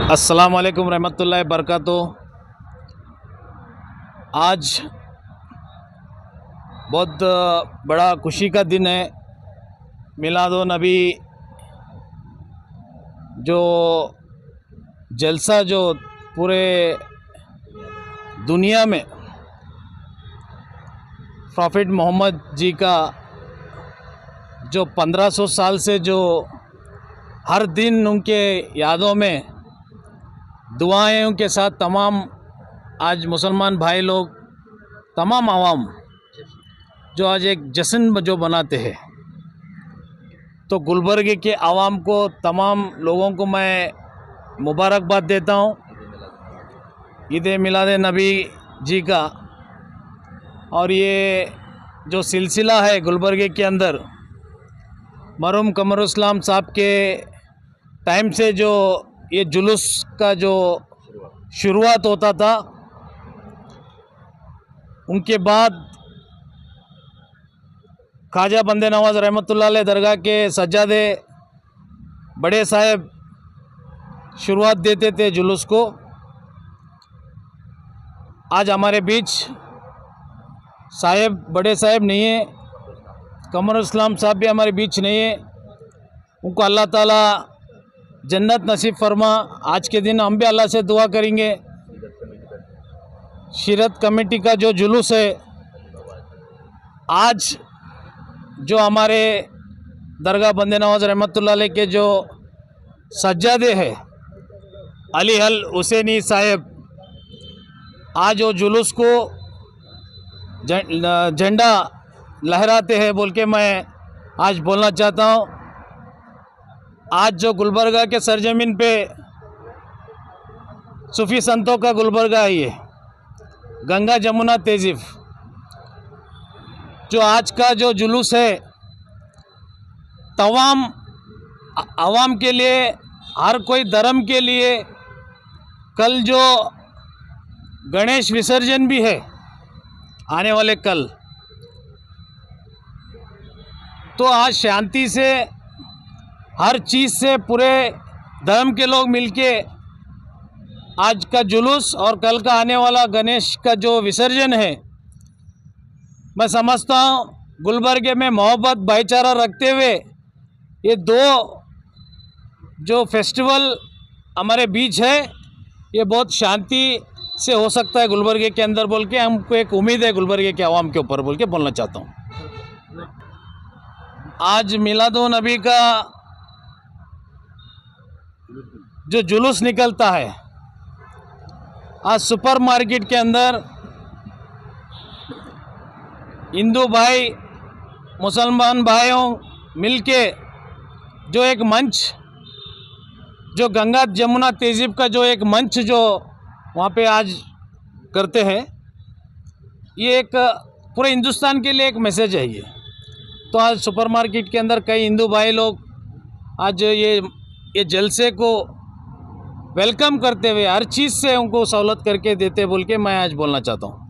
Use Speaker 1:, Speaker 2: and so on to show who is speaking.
Speaker 1: अस्सलाम वालेकुम रहमतुल्लाहि बरकातुहू। आज बहुत बड़ा खुशी का दिन है। मिलादुन्नबी जो जलसा जो पूरे दुनिया में प्रॉफिट मोहम्मद जी का जो 1500 साल से जो हर दिन उनके यादों में दुआएं के साथ तमाम आज मुसलमान भाई लोग तमाम आवाम जो आज एक जश्न जो मनाते हैं, तो गुलबर्ग के आवाम को तमाम लोगों को मैं मुबारकबाद देता हूँ ईद मिलाद नबी जी का। और ये जो सिलसिला है गुलबर्ग के अंदर मरहूम कमरुल इस्लाम साहब के टाइम से जो ये जुलूस का जो शुरुआत होता था, उनके बाद ख्वाजा बंदे नवाज रहमतुल्लाह अलैह दरगाह के सज्जादे बड़े साहब शुरुआत देते थे जुलूस को। आज हमारे बीच साहब बड़े साहब नहीं है, कमरुल इस्लाम साहब भी हमारे बीच नहीं है। उनको अल्लाह ताला जन्नत नसीब फरमा। आज के दिन हम भी अल्लाह से दुआ करेंगे। शीरत कमेटी का जो जुलूस है, आज जो हमारे दरगाह बंदे नवाज रहमतुल्लाह अलैह के जो सज्जादे हैं अली अल हुसैनी साहब, आज वो जुलूस को झंडा लहराते हैं बोल के मैं आज बोलना चाहता हूँ। आज जो गुलबर्गा के सरजमीन पे सूफ़ी संतों का गुलबर्गा है, ये गंगा जमुना तहज़ीब, जो आज का जो जुलूस है तमाम आवाम के लिए, हर कोई धर्म के लिए। कल जो गणेश विसर्जन भी है आने वाले कल, तो आज शांति से हर चीज़ से पूरे धर्म के लोग मिलके आज का जुलूस और कल का आने वाला गणेश का जो विसर्जन है, मैं समझता हूँ गुलबर्गे में मोहब्बत भाईचारा रखते हुए ये दो जो फेस्टिवल हमारे बीच है, ये बहुत शांति से हो सकता है गुलबर्गे के अंदर बोल के हमको एक उम्मीद है गुलबर्गे के आवाम के ऊपर बोल के बोलना चाहता हूँ। आज मिलादुन्नबी का जो जुलूस निकलता है, आज सुपर मार्केट के अंदर हिंदू भाई मुसलमान भाइयों मिलके जो एक मंच, जो गंगा जमुना तहज़ीब का जो एक मंच जो वहाँ पे आज करते हैं, ये एक पूरे हिंदुस्तान के लिए एक मैसेज है ये। तो आज सुपर मार्केट के अंदर कई हिंदू भाई लोग आज ये जलसे को वेलकम करते हुए हर चीज़ से उनको सहूलत करके देते बोल के मैं आज बोलना चाहता हूँ।